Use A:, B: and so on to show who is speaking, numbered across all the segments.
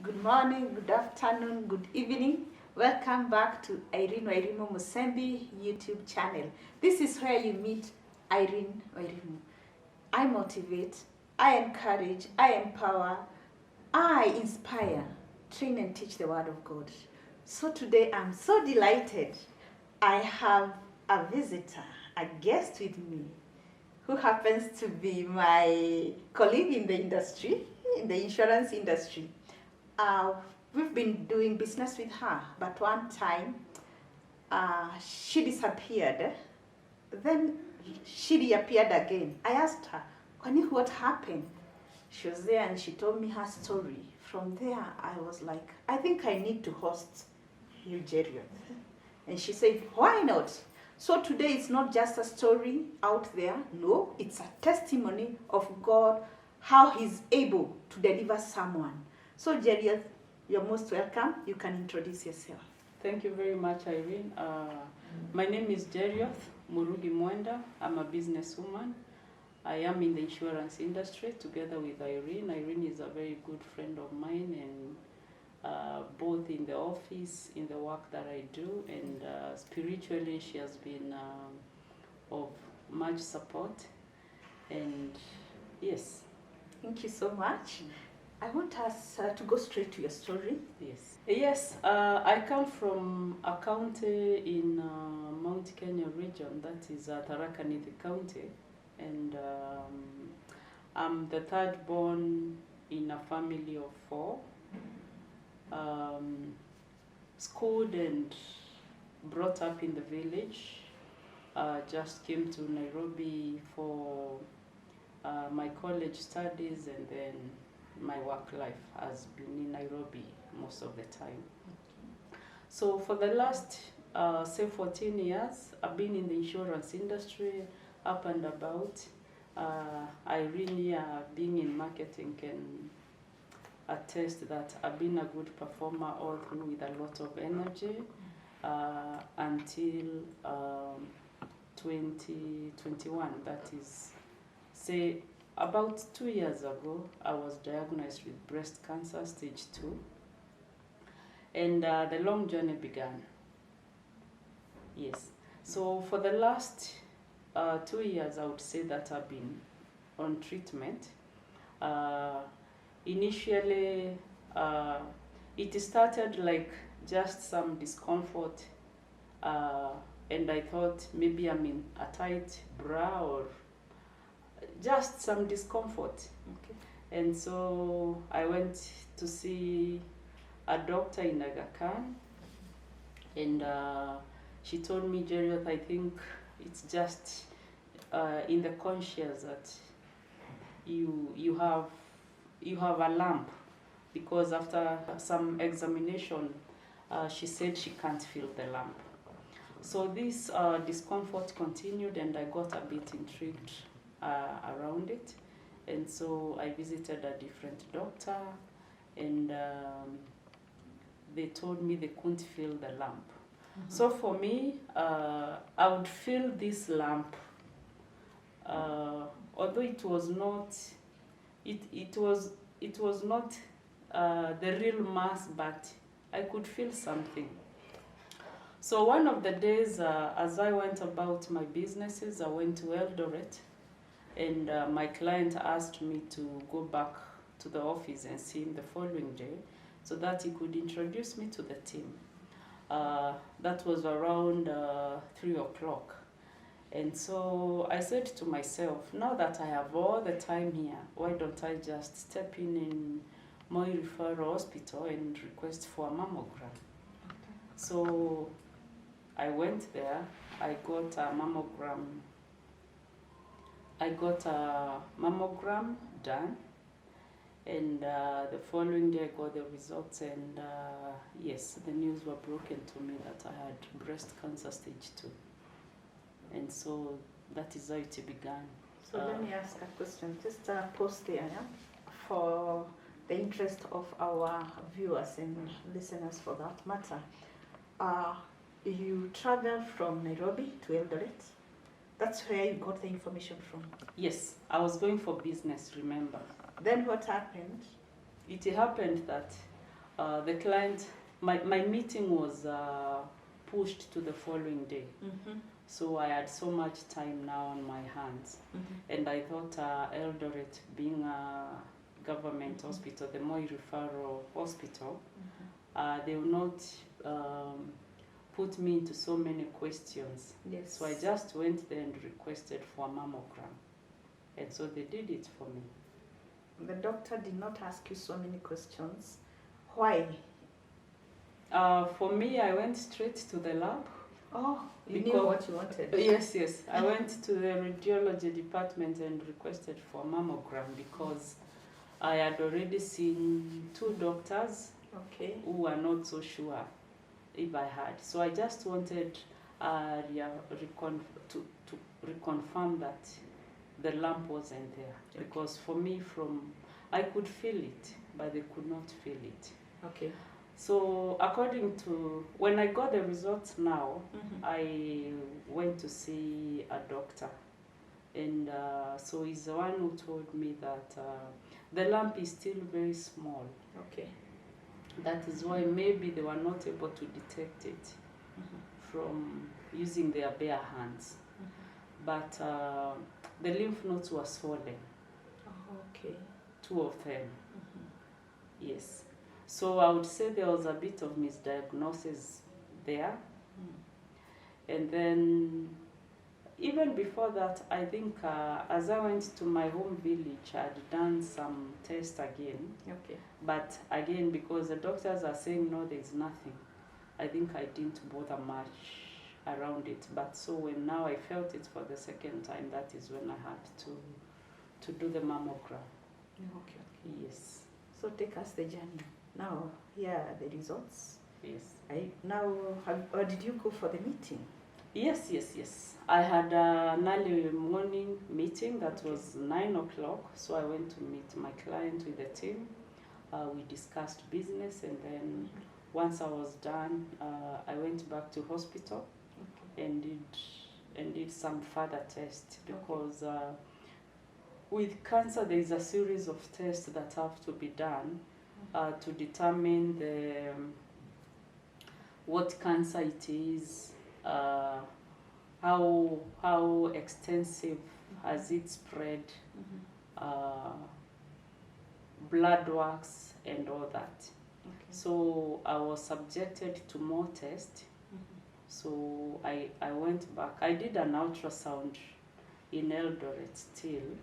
A: Good morning, good afternoon, good evening. Welcome back to Irene Wairimu Musembi YouTube channel. This is where you meet Irene Wairimu. I motivate, I encourage, I empower, I inspire, train and teach the word of God. So today I'm so delighted. I have a visitor, a guest with me, who happens to be my colleague in the industry, in the insurance industry. We've been doing business with her, but one time she disappeared. Then she reappeared again. I asked her, Kwani, what happened? She was there and she told me her story. From there, I was like, I think I need to host you, Jerioth. And she said, why not? So today it's not just a story out there. No, it's a testimony of God, how He's able to deliver someone. So Jerioth, you're most welcome. You can introduce yourself.
B: Thank you very much, Irene. My name is Jerioth Murungi. I'm a businesswoman. I am in the insurance industry together with Irene. Irene is a very good friend of mine, and both in the office, in the work that I do, and spiritually she has been of much support. And yes.
A: Thank you so much. I want us to go straight to your story.
B: Yes, I come from a county in Mount Kenya region, that is Tharaka Nithi County, and I'm the third born in a family of 4. Schooled and brought up in the village. Just came to Nairobi for my college studies, and then my work life has been in Nairobi most of the time. So for the last, say 14 years, I've been in the insurance industry, up and about. Irene, being in marketing, can attest that I've been a good performer all through with a lot of energy until 2021, that is, say, about 2 years ago, I was diagnosed with breast cancer, stage 2, and the long journey began. Yes. So for the last 2 years, I would say that I've been on treatment. Initially, it started like just some discomfort, and I thought maybe I'm in a tight bra or just some discomfort.
A: Okay.
B: And so I went to see a doctor in Aga Khan, and she told me, Jerioth, I think it's just in the conscious that you have a lump, because after some examination, she said she can't feel the lump. So this discomfort continued, and I got a bit intrigued around it, and so I visited a different doctor, and they told me they couldn't feel the lump. So for me, I would feel this lump, although it was not, it was not the real mass, but I could feel something. So one of the days, as I went about my businesses, I went to Eldoret, and my client asked me to go back to the office and see him the following day so that he could introduce me to the team. That was around 3 o'clock. And so I said to myself, now that I have all the time here, why don't I just step in my referral hospital and request for a mammogram?
A: Okay.
B: So I went there, I got a mammogram done, and the following day I got the results, and yes, the news were broken to me that I had breast cancer stage 2. And so that is how it began.
A: So let me ask a question, just pause there, yeah? For the interest of our viewers and listeners for that matter. You traveled from Nairobi to Eldoret. That's where you got the information from.
B: Yes, I was going for business, remember.
A: Then what happened?
B: It happened that the client, my meeting was pushed to the following day. So I had so much time now on my hands. And I thought Eldoret, being a government hospital, the Moi Referral Hospital, they will not put me into so many questions.
A: Yes.
B: So I just went there and requested for a mammogram. And so they did it for me.
A: The doctor did not ask you so many questions. Why?
B: For me, I went straight to the lab.
A: Oh, you knew what you wanted.
B: Yes. I went to the radiology department and requested for a mammogram because I had already seen 2 doctors who were not so sure if I had. So I just wanted to reconfirm that the lump wasn't there. Because for me, I could feel it, but they could not feel it.
A: Okay.
B: So according to, when I got the results now, I went to see a doctor. And so he's the one who told me that the lump is still very small.
A: Okay.
B: That is why maybe they were not able to detect it from using their bare hands. But the lymph nodes were swollen.
A: Oh, okay.
B: 2 of them. Yes. So I would say there was a bit of misdiagnosis there. And then even before that, I think as I went to my home village, I had done some tests again.
A: Okay.
B: But again, because the doctors are saying no, there's nothing, I think I didn't bother much around it. But so when now I felt it for the second time, that is when I had to do the mammogram.
A: Okay.
B: Yes.
A: So take us the journey. Now, here are the results.
B: Yes.
A: Did you go for the meeting?
B: Yes. I had an early morning meeting that was 9 o'clock. So I went to meet my client with the team. We discussed business, and then once I was done, I went back to hospital and did some further tests because with cancer there is a series of tests that have to be done to determine what cancer it is, how extensive has it spread, blood works and all that. So I was subjected to more tests. So I went back. I did an ultrasound in Eldoret still.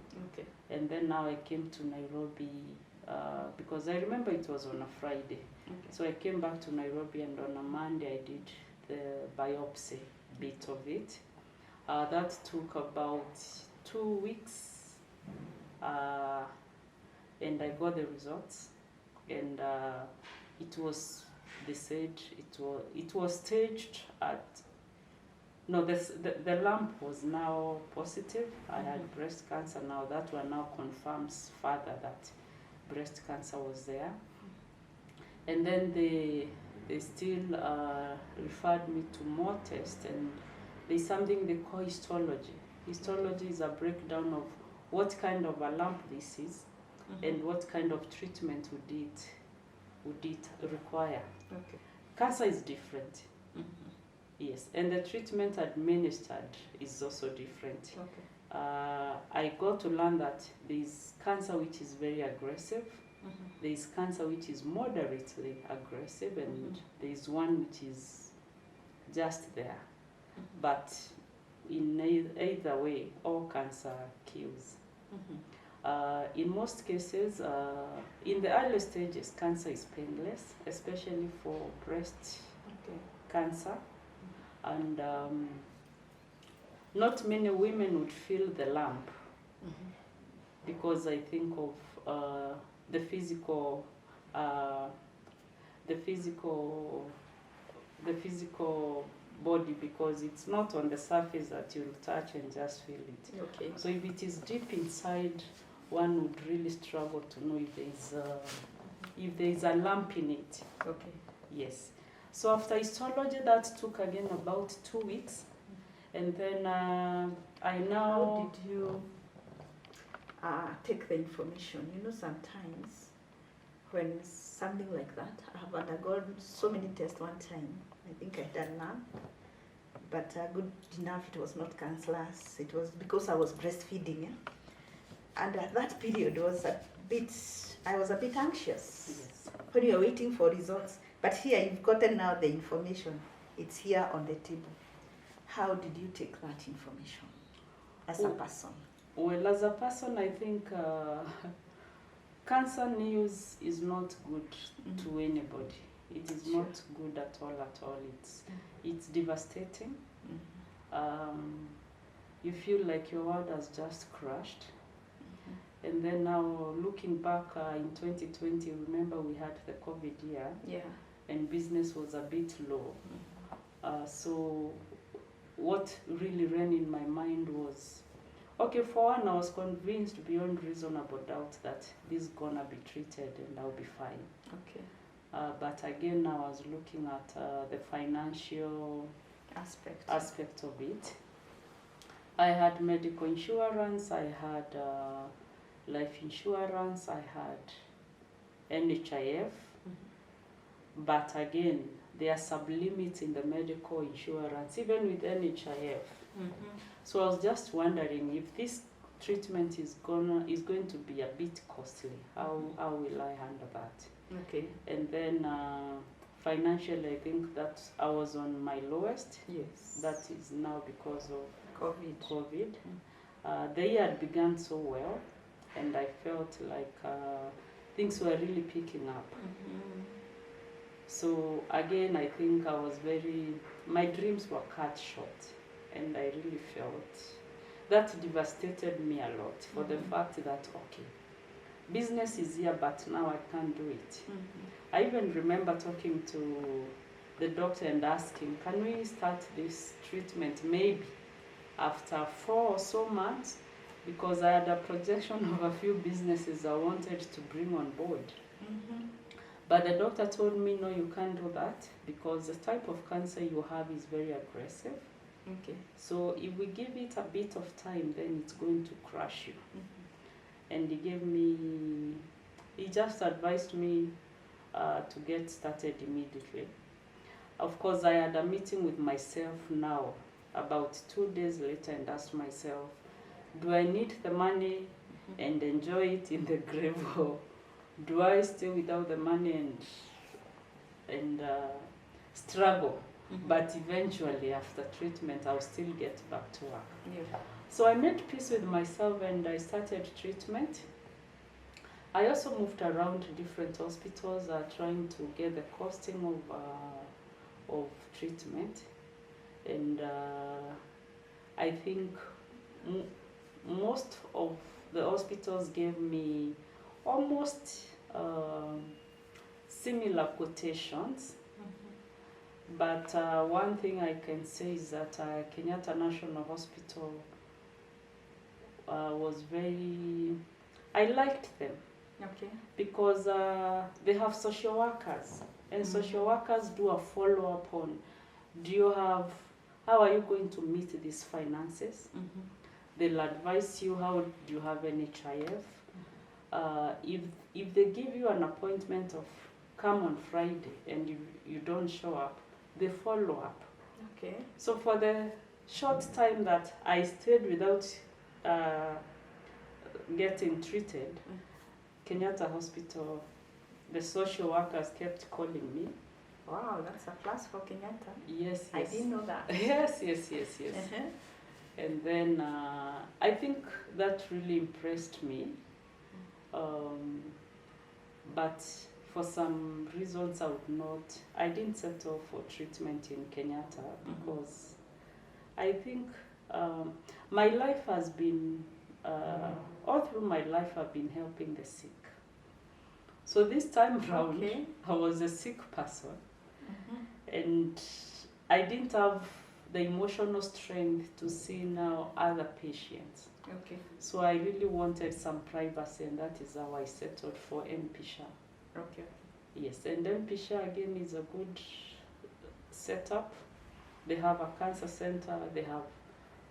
B: And then now I came to Nairobi because I remember it was on a Friday. So I came back to Nairobi, and on a Monday I did the biopsy bit of it. That took about 2 weeks, and I got the results. And it was, they said it was staged at, no, the lump was now positive. I had breast cancer now. That one now confirms further that breast cancer was there. And then they still referred me to more tests, and there's something they call histology. Histology is a breakdown of what kind of a lump this is and what kind of treatment would it require. Cancer is different. Yes, and the treatment administered is also different. I got to learn that there is cancer which is very aggressive, there is cancer which is moderately aggressive, and there is one which is just there. But in either way, all cancer kills. In most cases, in the early stages, cancer is painless, especially for breast cancer. And not many women would feel the lump because I think of the physical body, because it's not on the surface that you'll touch and just feel it. So if it is deep inside, one would really struggle to know if there is a lump in it. Yes. So after histology, that took again about 2 weeks, and then I now.
A: How did you take the information? You know, sometimes when something like that. I have undergone so many tests one time. I think I done none, but good enough. It was not cancerous. It was because I was breastfeeding, and at that period was a bit. I was a bit anxious
B: Yes.
A: when you're waiting for results. But here you've gotten now the information. It's here on the table. How did you take that information as a person?
B: Well, as a person, I think cancer news is not good to anybody. It is not good at all. It's devastating. You feel like your world has just crashed. And then now looking back in 2020, remember we had the COVID year.
A: Yeah.
B: And business was a bit low. So what really ran in my mind was, okay, for one, I was convinced beyond reasonable doubt that this is gonna be treated and I'll be fine.
A: Okay.
B: But again, I was looking at the financial aspect of it. I had medical insurance, I had life insurance, I had NHIF. But again, there are sub-limits in the medical insurance, even with NHIF. So I was just wondering if this treatment is going to be a bit costly. How will I handle that?
A: Okay.
B: And then financially, I think that I was on my lowest.
A: Yes.
B: That is now because of COVID. The year had begun so well, and I felt like things were really picking up. So again, I think I was my dreams were cut short, and I really felt that devastated me a lot for the fact that, okay, business is here, but now I can't do it. I even remember talking to the doctor and asking, can we start this treatment maybe after 4 or so months? Because I had a projection of a few businesses I wanted to bring on board. But the doctor told me, no, you can't do that because the type of cancer you have is very aggressive.
A: Okay.
B: So if we give it a bit of time, then it's going to crush you. And he just advised me to get started immediately. Of course, I had a meeting with myself now about 2 days later and asked myself, do I need the money and enjoy it in the grave, or do I stay without the money and struggle? But eventually, after treatment, I'll still get back to work.
A: Yeah.
B: So I made peace with myself and I started treatment. I also moved around different hospitals trying to get the costing of treatment. And I think most of the hospitals gave me almost similar quotations. But one thing I can say is that Kenyatta National Hospital was I liked them.
A: Okay.
B: Because they have social workers, and social workers do a follow-up on, how are you going to meet these finances? They'll advise you how do you have NHIF. If they give you an appointment of come on Friday and you don't show up, they follow up.
A: Okay.
B: So for the short time that I stayed without getting treated, Kenyatta Hospital, the social workers kept calling me.
A: Wow, that's a plus for Kenyatta.
B: Yes.
A: I didn't know that.
B: Yes. And then I think that really impressed me. But for some reasons I didn't settle for treatment in Kenyatta because I think my life has been, all through my life I've been helping the sick. So this time round, I was a sick person and I didn't have the emotional strength to see now other patients.
A: Okay.
B: So I really wanted some privacy, and that is how I settled for MPSHA.
A: Okay.
B: Yes, and MPSHA again is a good setup. They have a cancer center, they have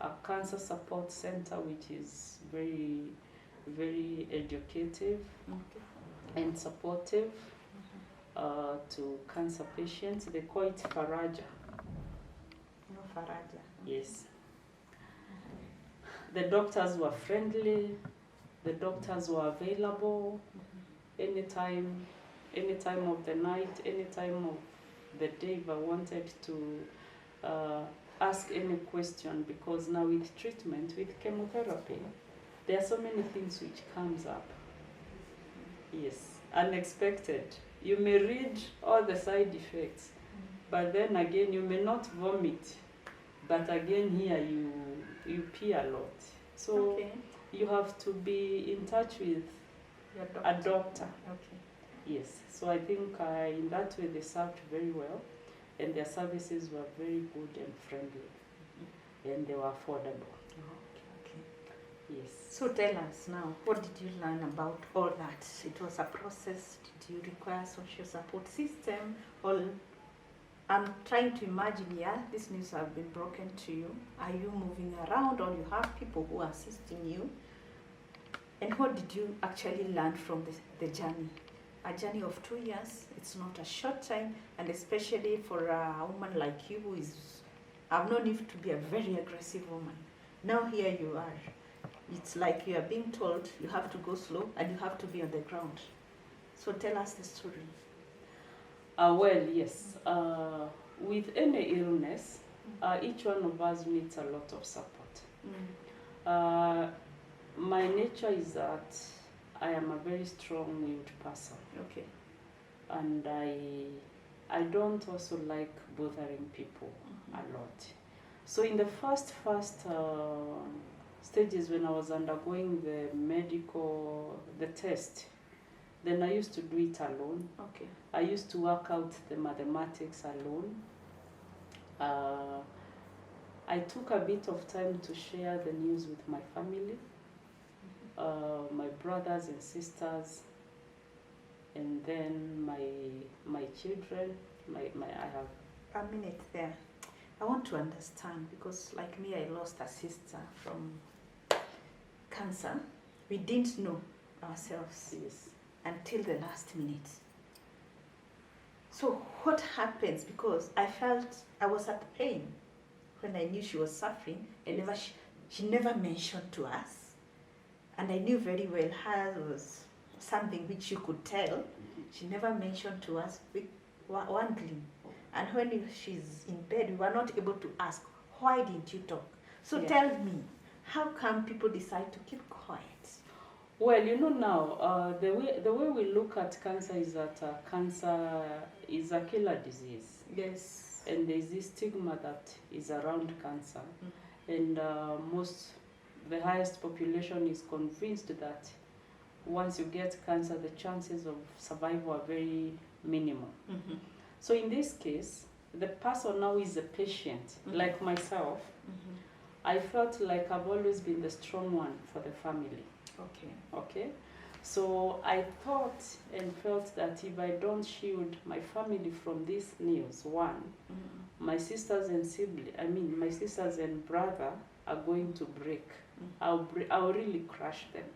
B: a cancer support center, which is very, very educative.
A: Okay.
B: and supportive to cancer patients. They call it Faraja.
A: No Faraja.
B: Yes. The doctors were friendly. The doctors were available anytime of the night, any time of the day if I wanted to ask any question, because now with treatment, with chemotherapy, there are so many things which comes up. Yes, unexpected. You may read all the side effects, but then again you may not vomit, but again here you pee a lot. So
A: Okay.
B: you have to be in touch with
A: Your
B: a doctor.
A: Okay.
B: Yes, so I think in that way they served very well, and their services were very good and friendly, and they were affordable.
A: Okay.
B: Yes.
A: So tell us now, what did you learn about all that? It was a process. Did you require social support system? Or I'm trying to imagine, yeah, this news have been broken to you. Are you moving around, or you have people who are assisting you? And what did you actually learn from the journey? A journey of 2 years, it's not a short time, and especially for a woman like you who is, I've known you to be a very aggressive woman. Now here you are. It's like you are being told you have to go slow and you have to be on the ground. So tell us the story.
B: Well, yes. With any illness, each one of us needs a lot of support. My nature is that I am a very strong-willed person.
A: Okay.
B: And I don't also like bothering people a lot. So in the first stages when I was undergoing the test, then I used to do it alone.
A: Okay.
B: I used to work out the mathematics alone. I took a bit of time to share the news with my family, my brothers and sisters, and then my children. I have
A: A minute there. I want to understand, because like me, I lost a sister from cancer. We didn't know ourselves until the last minute. So what happens? Because I felt I was at pain when I knew she was suffering, and she never mentioned to us. And I knew very well hers was something which you could tell. She never mentioned to us, wondering. And when she's in bed, we were not able to ask, why didn't you talk? So tell me, how come people decide to keep quiet?
B: Well, you know now, the way we look at cancer is that cancer is a killer disease.
A: Yes.
B: And there's this stigma that is around cancer. And the highest population is convinced that once you get cancer, the chances of survival are very minimal. So in this case, the person now is a patient, like myself. I felt like I've always been the strong one for the family. Okay. So I thought and felt that if I don't shield my family from this news, my sisters and brother are going to break. I'll really crush them.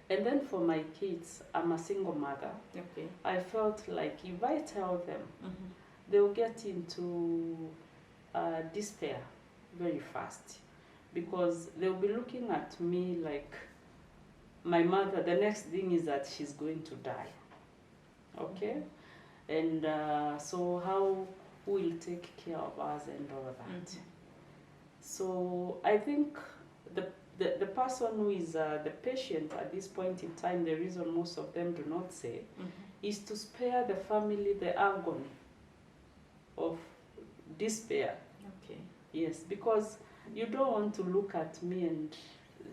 B: And then for my kids, I'm a single mother.
A: Okay.
B: I felt like if I tell them, they'll get into despair very fast, because they'll be looking at me like my mother. The next thing is that she's going to die. Okay? And so who will take care of us and all that? So I think the person who is the patient at this point in time, the reason most of them do not say, is to spare the family the agony of despair.
A: Okay.
B: Yes, because you don't want to look at me and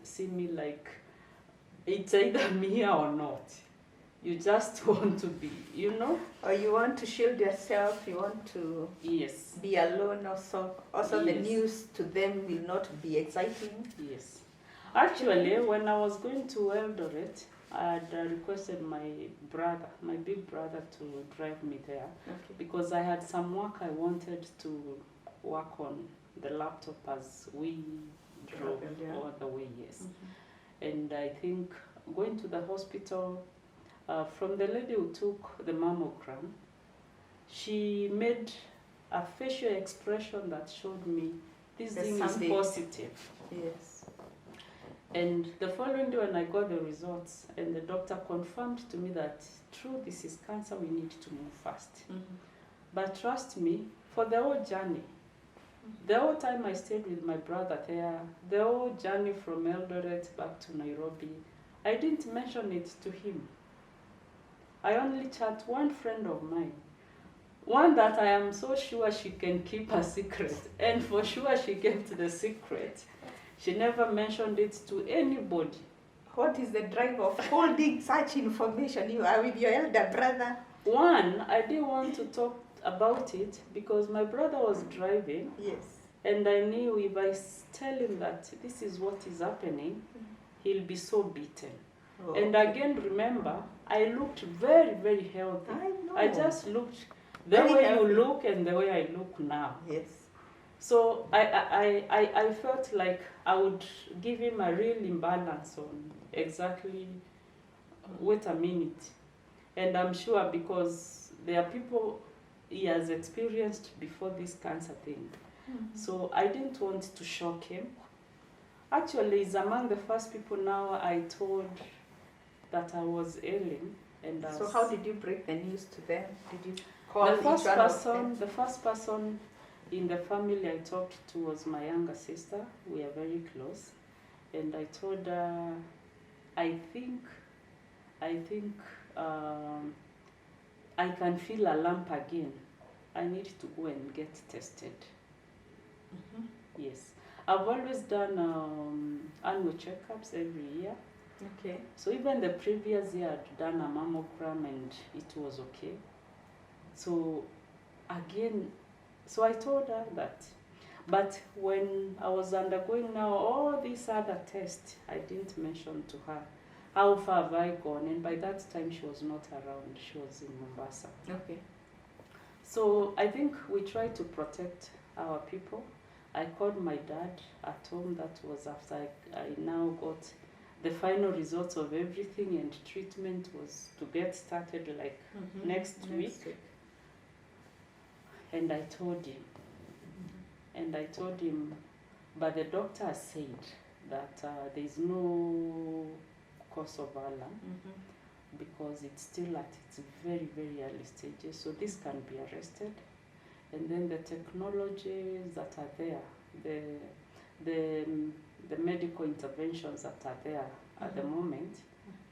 B: see me like it's either me or not. You just want to be,
A: Or you want to shield yourself, you want to be alone also. Also the news to them will not be exciting.
B: Yes. Actually, when I was going to Eldoret, I had requested my big brother to drive me there, because I had some work I wanted to work on the laptop as we drove all the way, And I think going to the hospital, From the lady who took the mammogram, she made a facial expression that showed me this
A: There's
B: thing
A: something.
B: is positive.
A: Yes.
B: And the following day when I got the results and the doctor confirmed to me that true, this is cancer, we need to move fast. But trust me, for the whole journey, the whole time I stayed with my brother there, the whole journey from Eldoret back to Nairobi, I didn't mention it to him. I only chat one friend of mine, one that I am so sure she can keep a secret, and for sure she kept the secret. She never mentioned it to anybody.
A: What is the drive of holding such information? You are with your elder brother.
B: One, I didn't want to talk about it because my brother was driving.
A: Yes.
B: And I knew if I tell him that this is what is happening, he'll be so beaten.
A: Oh,
B: And
A: okay.
B: again, remember, I looked very, very healthy.
A: I know.
B: I just looked the
A: Very
B: way
A: healthy.
B: you look and the way I look now.
A: Yes.
B: So I felt like I would give him a real imbalance on exactly, wait a minute. And I'm sure because there are people he has experienced before this cancer thing. So I didn't want to shock him. Actually, he's among the first people now I told that I was ailing. And
A: So how did you break the news to them? Did you call
B: the first
A: each one of them?
B: person, the first person in the family I talked to was my younger sister. We are very close, and I told her, I think I can feel a lump again. I need to go and get tested. Yes, I've always done annual checkups every year.
A: Okay.
B: So even the previous year I'd done a mammogram and it was okay. So again, so I told her that. But when I was undergoing now all these other tests, I didn't mention to her how far have I gone. And by that time she was not around, she was in Mombasa.
A: Okay.
B: So I think we try to protect our people. I called my dad at home. That was after I now got the final results of everything, and treatment was to get started like next week. And I told him, but the doctor said that there is no cause of alarm because it's still at its very, very early stages, so this can be arrested. And then the technologies that are there, the medical interventions that are there at the moment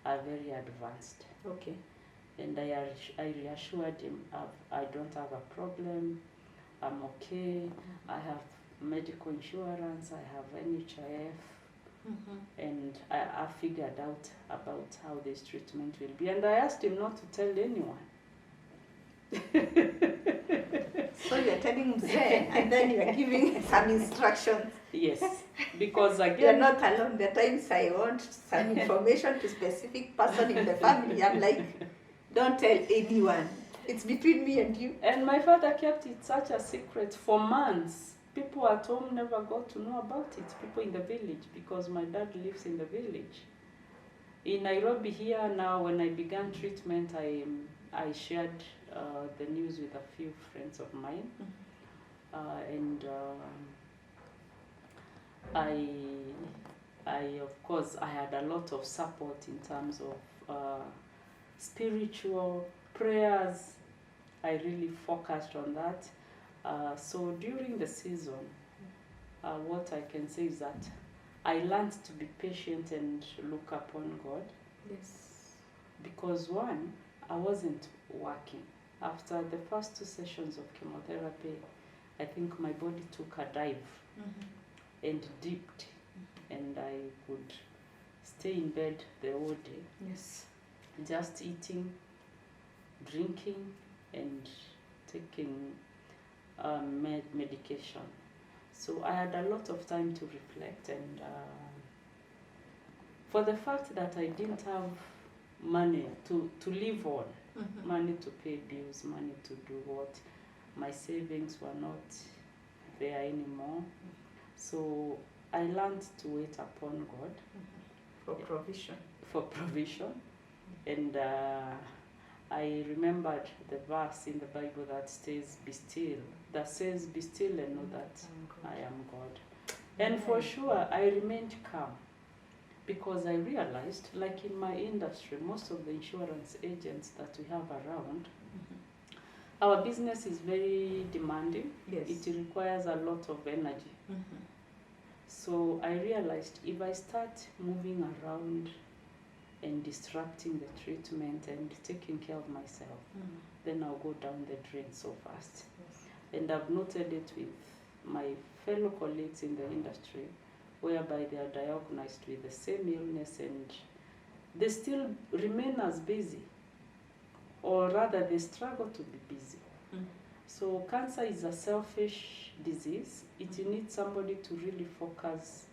B: are very advanced.
A: Okay.
B: And I reassured him, I don't have a problem, I'm okay, I have medical insurance, I have NHIF, and I figured out about how this treatment will be. And I asked him not to tell anyone.
A: So you're telling Mzee and then you're giving some instructions.
B: Yes, because
A: You're
B: again,
A: not alone. The times I want some information to specific person in the family, I'm like, don't tell anyone. It's between me and you.
B: and my father kept it such a secret for months. People at home never got to know about it, people in the village, because my dad lives in the village. In Nairobi here now, when I began treatment, I shared the news with a few friends of mine. And I of course, I had a lot of support in terms of spiritual prayers. I really focused on that. So during the season, what I can say is that I learned to be patient and look upon God.
A: Yes.
B: Because one, I wasn't working. After the first 2 sessions of chemotherapy, I think my body took a dive and dipped, and I could stay in bed the whole day.
A: Yes.
B: Just eating, drinking, and taking medication. So I had a lot of time to reflect, and for the fact that I didn't have money to live on, money to pay bills, money to do what, my savings were not there anymore. So I learned to wait upon God
A: For provision.
B: for provision. And I remembered the verse in the Bible that says, "Be still," that says, "Be still and know that I am God." And for sure, I remained calm because I realized, like in my industry, most of the insurance agents that we have around, our business is very demanding.
A: Yes.
B: It requires a lot of energy. So I realized if I start moving around and disrupting the treatment and taking care of myself, then I'll go down the drain so fast.
A: Yes.
B: And I've noted it with my fellow colleagues in the industry, whereby they are diagnosed with the same illness and they still remain as busy, or rather they struggle to be busy. So cancer is a selfish disease. It needs somebody to really focus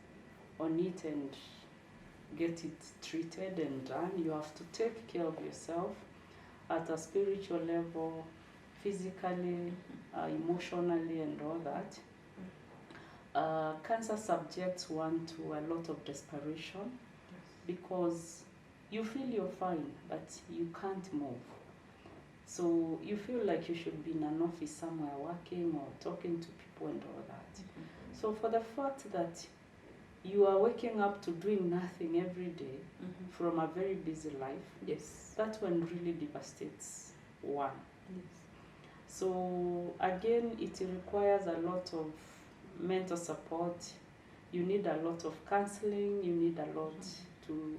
B: on it and get it treated and done. You have to take care of yourself at a spiritual level, physically, emotionally, and all that. Cancer subjects one to a lot of desperation because you feel you're fine, but you can't move. So you feel like you should be in an office somewhere working or talking to people and all that. So for the fact that you are waking up to doing nothing every day from a very busy life,
A: Yes.
B: that one really devastates one.
A: Yes.
B: So again, it requires a lot of mental support. You need a lot of counseling. You need a lot to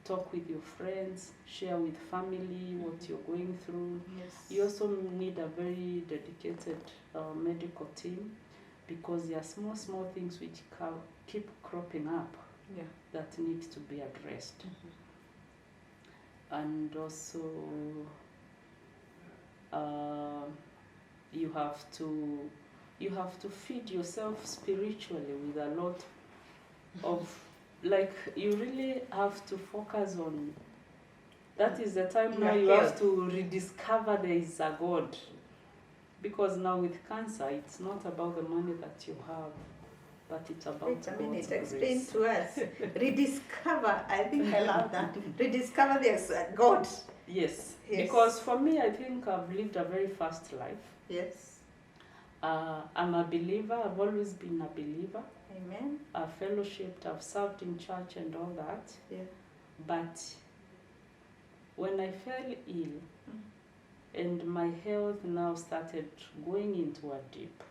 B: talk with your friends, share with family what you're going through.
A: Yes.
B: You also need a very dedicated medical team because there are small things which keep cropping up that need to be addressed. And also you have to feed yourself spiritually with a lot of, like, you really have to focus on, that is the time now you have to rediscover there is a God. Because now with cancer, it's not about the money that you have, but it's about
A: Wait a minute,
B: God's
A: explain
B: grace.
A: to us. Rediscover, I think I love that. Rediscover there's a God.
B: Yes.
A: Yes.
B: Because for me, I think I've lived a very fast life.
A: Yes.
B: I'm a believer. I've always been a believer.
A: Amen.
B: I've fellowshipped, I've served in church and all that.
A: Yeah.
B: But when I fell ill and my health now started going into a dip,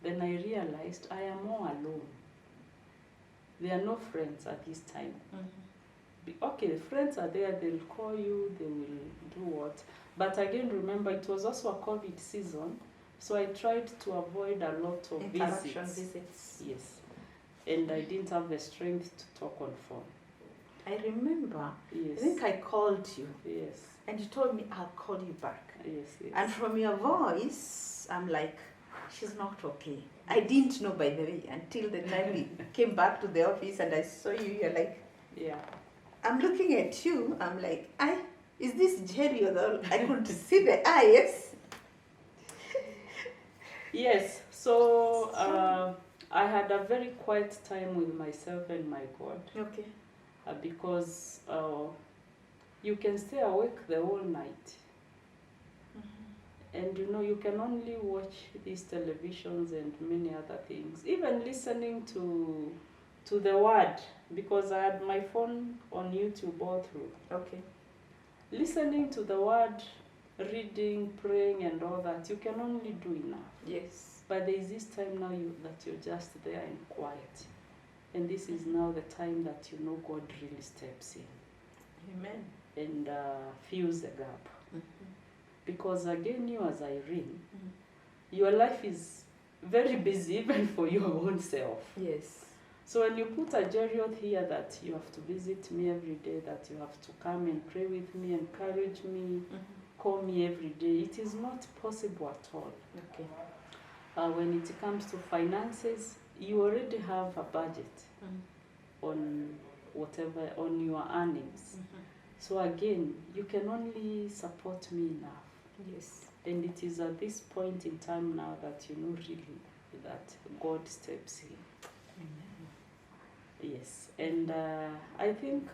B: then I realized I am all alone. There are no friends at this time. Okay, the friends are there, they'll call you, they will do what. But again, remember, it was also a COVID season, so I tried to avoid a lot of visits. Yes. And I didn't have the strength to talk on phone.
A: I remember,
B: Yes.
A: I think I called you.
B: Yes.
A: And you told me I'll call you back.
B: Yes, yes.
A: And from your voice, I'm like, she's not okay. I didn't know, by the way, until the time we came back to the office and I saw you, you're like,
B: yeah.
A: I'm looking at you, I'm like, is this Jerioth? I could see the eyes.
B: Yes, so I had a very quiet time with myself and my God.
A: Okay.
B: Because you can stay awake the whole night. And you know, you can only watch these televisions and many other things. Even listening to the word, because I had my phone on YouTube all through.
A: Okay.
B: Listening to the word, reading, praying and all that, you can only do enough.
A: Yes.
B: But there is this time now that you're just there and quiet. And this is now the time that you know God really steps in.
A: Amen.
B: And fills the gap. Because again, you as Irene, your life is very busy even for your own self.
A: Yes.
B: So when you put a Jerioth here that you have to visit me every day, that you have to come and pray with me, encourage me, call me every day, it is not possible at all.
A: Okay.
B: When it comes to finances, you already have a budget on whatever, on your earnings. So again, you can only support me enough.
A: Yes.
B: And it is at this point in time now that you know really that God steps in.
A: Amen.
B: Yes. And I think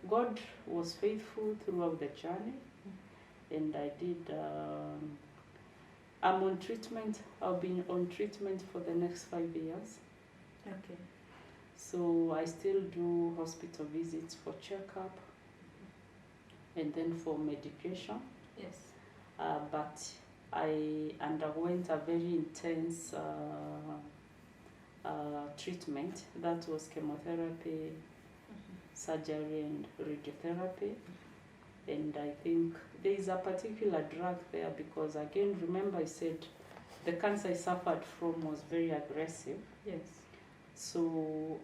B: God was faithful throughout the journey, and I did. I'm on treatment. I'll be on treatment for the next 5 years.
A: Okay.
B: So I still do hospital visits for checkup, and then for medication.
A: Yes.
B: But I underwent a very intense treatment. That was chemotherapy, surgery, and radiotherapy. And I think there is a particular drug there because, again, remember I said the cancer I suffered from was very aggressive.
A: Yes.
B: So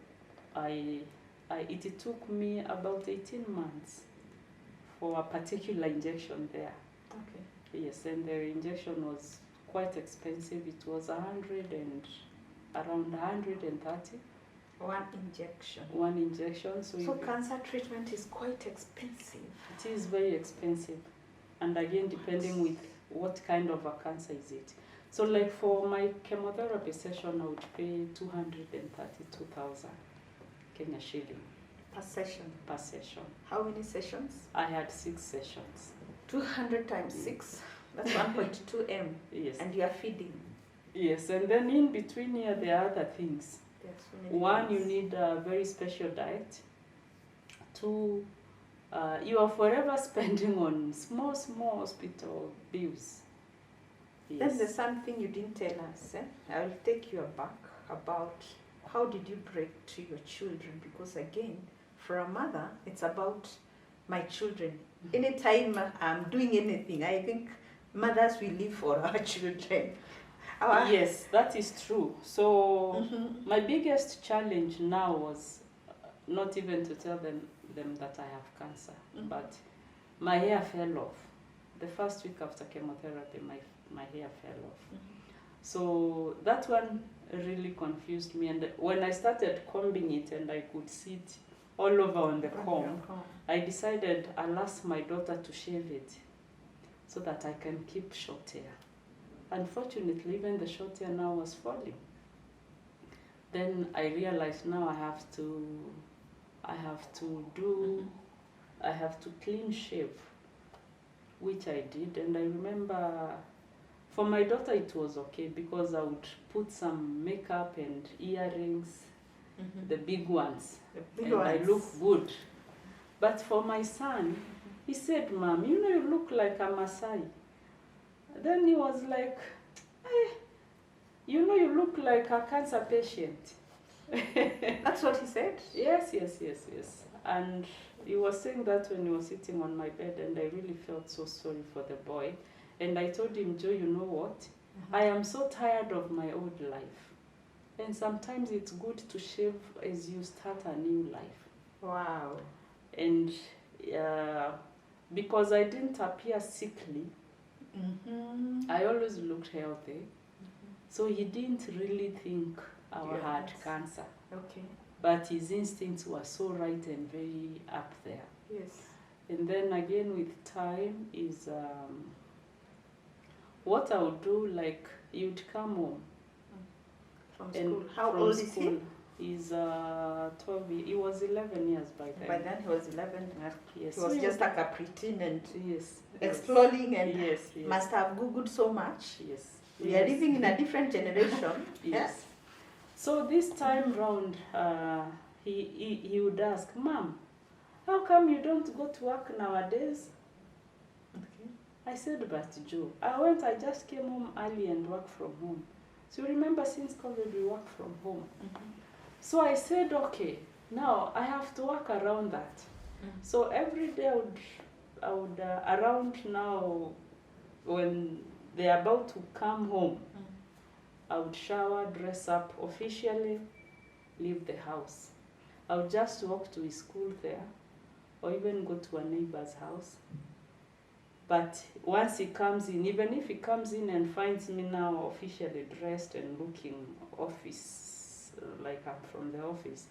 B: it took me about 18 months for a particular injection there.
A: Okay.
B: Yes, and the injection was quite expensive. It was around 130.
A: One injection.
B: One injection.
A: So cancer treatment is quite expensive.
B: It is very expensive. And again, depending with what kind of a cancer is it. So like for my chemotherapy session, I would pay 232,000 Kenya shilling.
A: Per session.
B: Per session.
A: How many sessions?
B: I had 6 sessions.
A: 200 times 6. That's 1.2 M.
B: Yes.
A: And you are feeding.
B: Yes, and then in between here there are other things.
A: There's so many
B: One,
A: things.
B: you need a very special diet. 2, you are forever spending on small hospital bills. Yes.
A: Then there's something you didn't tell us. I will take you back about how did you break to your children? Because again, for a mother, it's about my children. Anytime I'm doing anything, I think mothers will live for our children.
B: Yes, that is true. So my biggest challenge now was not even to tell them that I have cancer, but my hair fell off. The first week after chemotherapy, my hair fell off. So that one really confused me. And when I started combing it and I could see it all over on the comb, I decided I'll ask my daughter to shave it so that I can keep short hair. Unfortunately, even the short hair now was falling. Then I realized now I have to clean shave, which I did. And I remember for my daughter it was okay because I would put some makeup and earrings, the big ones, I look good. But for my son, he said, "Mom, you look like a Maasai." Then he was like, you look like a cancer patient.
A: That's what he said?
B: Yes. And he was saying that when he was sitting on my bed, and I really felt so sorry for the boy. And I told him, "Joe, you know what? I am so tired of my old life. And sometimes it's good to shave as you start a new life."
A: Wow.
B: And because I didn't appear sickly, I always looked healthy. So he didn't really think I had cancer.
A: Okay.
B: But his instincts were so right and very up there.
A: Yes.
B: And then again with time is what I would do, like he would come home.
A: From school. How old is he?
B: He's 12. He was 11 years by then.
A: By then he was 11.
B: Yes.
A: He was just like a preteen and
B: yes.
A: exploring and
B: yes.
A: must have Googled so much.
B: Yes.
A: We are living in a different generation.
B: Yes. So this time round, he would ask, "Mom, how come you don't go to work nowadays?"
A: Okay.
B: I said, "But Joe, I just came home early and worked from home." So you remember since COVID we work from home. So I said, okay, now I have to work around that. So every day I would around now when they're about to come home, I would shower, dress up officially, leave the house. I would just walk to his school there or even go to a neighbor's house. But once he comes in, even if he comes in and finds me now officially dressed and looking office, like I'm from the office,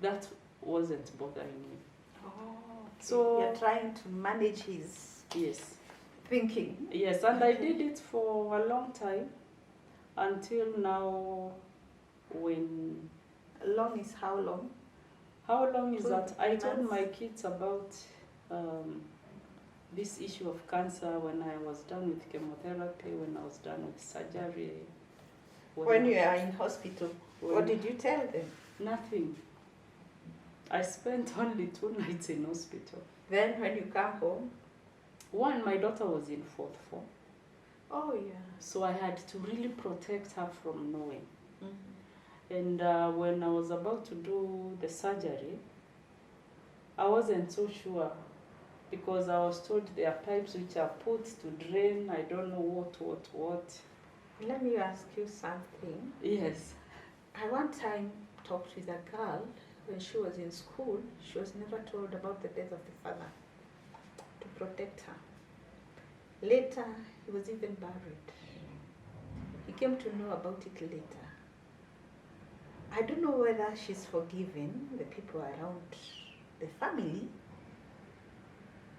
B: that wasn't bothering me.
A: Oh, okay.
B: So
A: you're trying to manage his thinking.
B: Yes, and I did it for a long time until now when...
A: Long is how long?
B: How long is
A: 2
B: that?
A: to
B: I
A: 3
B: told
A: months.
B: my kids about this issue of cancer when I was done with chemotherapy, when I was done with surgery.
A: When you are in hospital, what did you tell them?
B: Nothing. I spent only 2 nights in hospital.
A: Then when you come home?
B: One, my daughter was in 4th form.
A: Oh, yeah.
B: So I had to really protect her from knowing.
A: Mm-hmm.
B: And when I was about to do the surgery, I wasn't so sure because I was told there are pipes which are put to drain, I don't know what.
A: Let me ask you something.
B: Yes.
A: I one time talked with a girl when she was in school. She was never told about the death of the father to protect her. Later, he was even buried. He came to know about it later. I don't know whether she's forgiven the people around the family.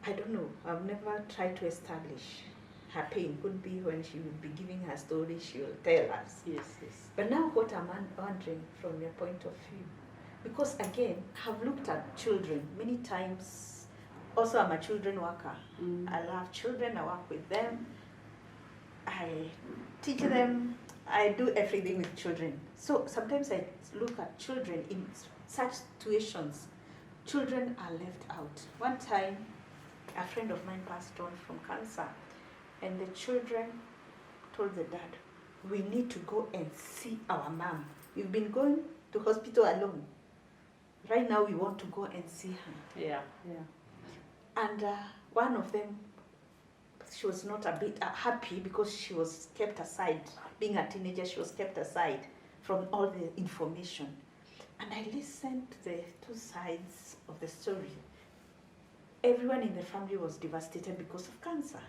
A: I don't know. I've never tried to establish her pain. Could be when she will be giving her story, she will tell us.
B: Yes.
A: But now what I'm wondering from your point of view, because again, I've looked at children many times. Also, I'm a children worker. I love children, I work with them. I teach them, I do everything with children. So sometimes I look at children in such situations. Children are left out. One time, a friend of mine passed on from cancer, and the children told the dad, we need to go and see our mom. We've been going to hospital alone. Right now we want to go and see her.
B: Yeah.
A: And one of them, she was not a bit happy because she was kept aside. Being a teenager, she was kept aside from all the information. And I listened to the two sides of the story. Everyone in the family was devastated because of cancer.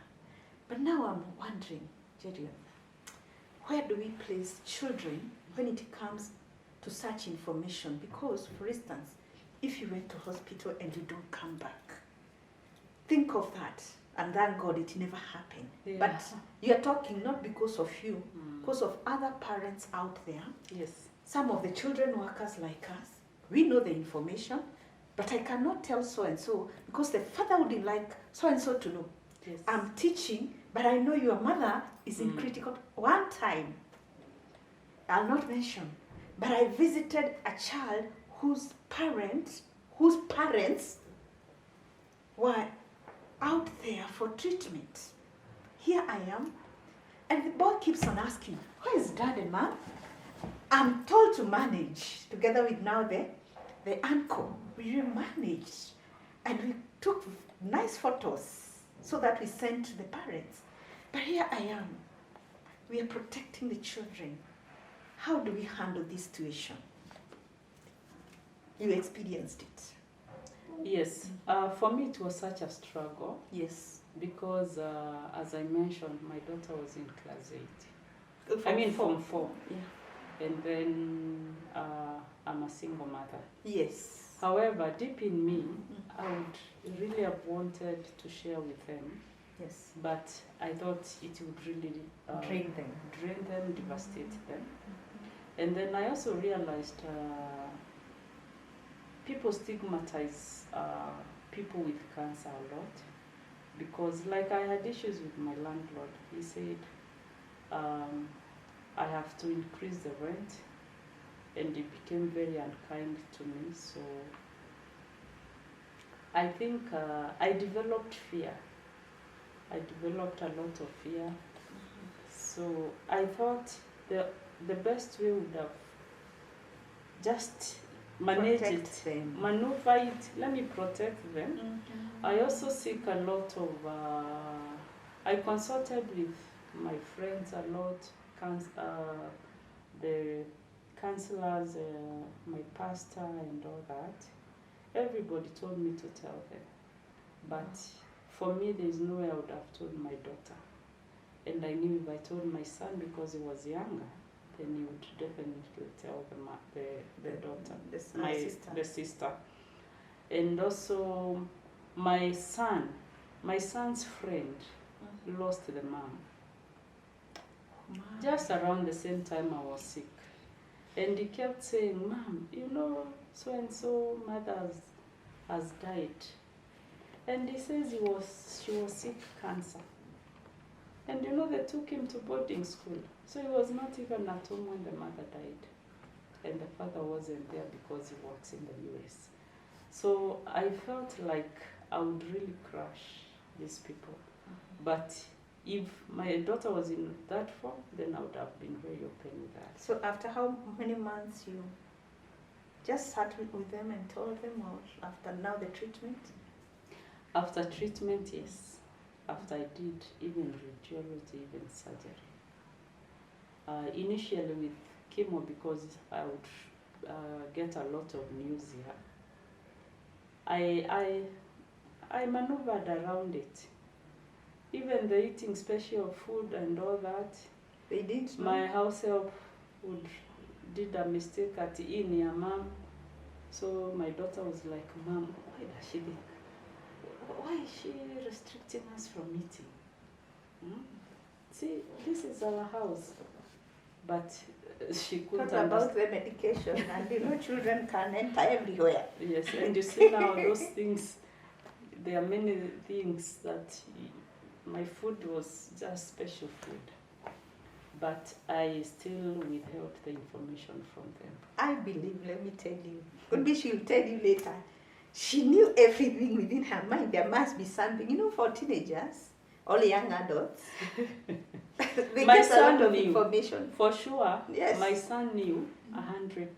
A: But now I'm wondering, Jerioth, where do we place children when it comes to such information? Because, for instance, if you went to hospital and you don't come back, think of that. And thank God it never happened.
B: Yeah.
A: But you are talking not because of you, because of other parents out there.
B: Yes.
A: Some of the children workers like us, we know the information, but I cannot tell so-and-so because the father would like so-and-so to know.
B: Yes.
A: I'm teaching, but I know your mother is in critical. One time, I'll not mention, but I visited a child whose parents were out there for treatment. Here I am, and the boy keeps on asking, where is dad and mom? I'm told to manage, together with now the uncle. We managed, and we took nice photos so that we sent to the parents. But here I am. We are protecting the children. How do we handle this situation? You experienced it.
B: Yes. For me, it was such a struggle.
A: Yes.
B: Because, as I mentioned, my daughter was in class 8.
A: Form
B: Form 4.
A: Yeah.
B: And then I'm a single mother.
A: Yes.
B: However, deep in me, I would really have wanted to share with them.
A: Yes.
B: But I thought it would really
A: Drain them,
B: devastate them. And then I also realized people stigmatize people with cancer a lot. Because like I had issues with my landlord. He said, I have to increase the rent, and he became very unkind to me. So I think I developed fear. I developed a lot of fear. So I thought the best way would have just managed it, maneuver it, let me protect them. I also seek a lot of, I consulted with my friends a lot, the counselors, my pastor and all that. Everybody told me to tell them. But for me, there's no way I would have told my daughter. And I knew if I told my son because he was younger, then he would definitely tell the daughter, the sister. And also my son's friend lost the mom. Just around the same time I was sick. And he kept saying, Mom, you know, so-and-so mother has died. And he says she was sick cancer. And you know, they took him to boarding school. So he was not even at home when the mother died. And the father wasn't there because he works in the US. So I felt like I would really crush these people. But if my daughter was in that form, then I would have been very open with that.
A: So after how many months you just sat with them and told them, or after now the treatment?
B: After treatment, yes. After I did even radiology, even surgery. Initially with chemo, because I would get a lot of nausea, I maneuvered around it. Even the eating special food and all that.
A: They didn't know.
B: My house help did a mistake at in your mom. So my daughter was like, Mom, why is she restricting us from eating? See, this is our house. But she couldn't
A: talk about the medication, and you know, children can enter everywhere.
B: Yes, and you see now those things, there are many things that my food was just special food. But I still withheld the information from them.
A: I believe, let me tell you, maybe she'll tell you later, she knew everything within her mind. There must be something, you know, for teenagers, all young adults. They
B: My
A: get a lot
B: son
A: of
B: knew.
A: information.
B: For sure,
A: Yes.
B: my son knew 100%.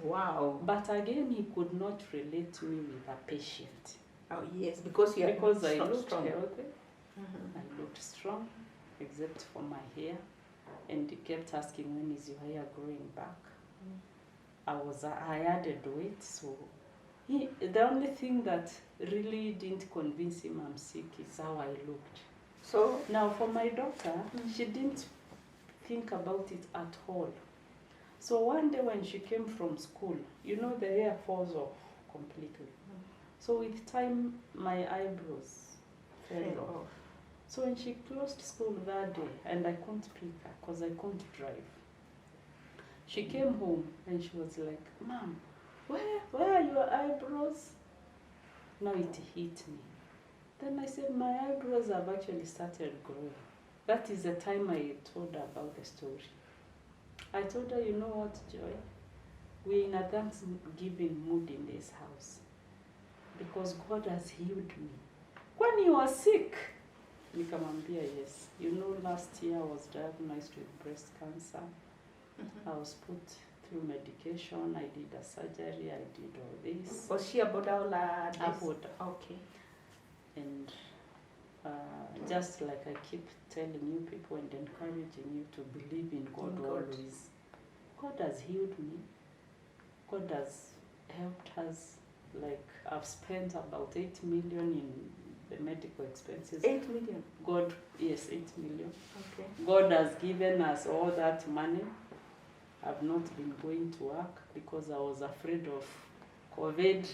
A: Wow.
B: But again, he could not relate me with a patient.
A: Oh yes, because you are
B: Because I
A: strong,
B: looked
A: strong.
B: healthy, I looked strong, except for my hair. And he kept asking, when is your hair growing back? I added weight, so the only thing that really didn't convince him I'm sick is how I looked.
A: So
B: now for my daughter, she didn't think about it at all. So one day when she came from school, you know, the hair falls off completely. So with time, my eyebrows fell off. So when she closed school that day, and I couldn't pick her because I couldn't drive, she came home and she was like, Mom, where are your eyebrows? Now it hit me. Then I said, my eyebrows have actually started growing. That is the time I told her about the story. I told her, you know what, Joy? We're in a Thanksgiving mood in this house because God has healed me. When you were sick, nikamwambia yes. You know, last year I was diagnosed with breast cancer. I was put through medication. I did a surgery. I did all this.
A: was she about all
B: About.
A: Okay.
B: And just like I keep telling you people and encouraging you to believe in God always. God has healed me. God has helped us. Like I've spent about 8 million in the medical expenses.
A: 8 million?
B: God, yes, 8 million.
A: Okay.
B: God has given us all that money. I've not been going to work because I was afraid of COVID.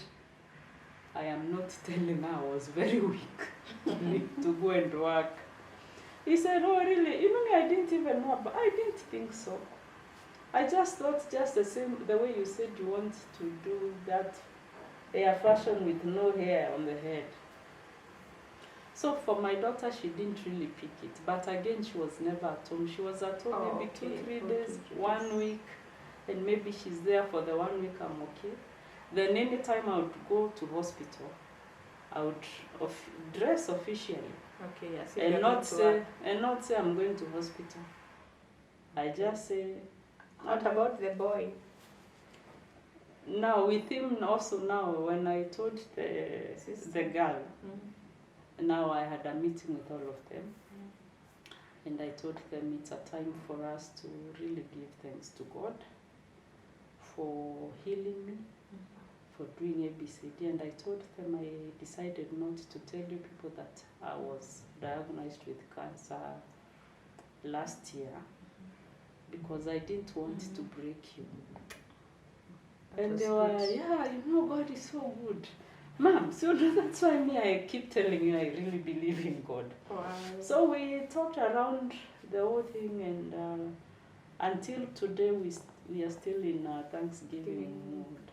B: I am not telling her I was very weak to go and work. He said, oh really? Even I didn't even know, but I didn't think so. I just thought just the way you said you want to do that hair fashion with no hair on the head. So for my daughter, she didn't really pick it. But again, she was never at home. She was at home maybe 2-3 days, 1 week, and maybe she's there for the 1 week, I'm okay. Then anytime I would go to hospital, I would dress officially.
A: Okay, yes.
B: And not say I'm going to hospital. I just say.
A: What about the boy?
B: Now with him also now, when I told the girl, now I had a meeting with all of them, and I told them it's a time for us to really give thanks to God for healing me, for doing ABCD, and I told them I decided not to tell you people that I was diagnosed with cancer last year because I didn't want to break you. And they were, yeah, you know, God is so good. Mom, so that's why I keep telling you I really believe in God. Wow. So we talked around the whole thing, and until today we are still in Thanksgiving
A: Giving
B: mood.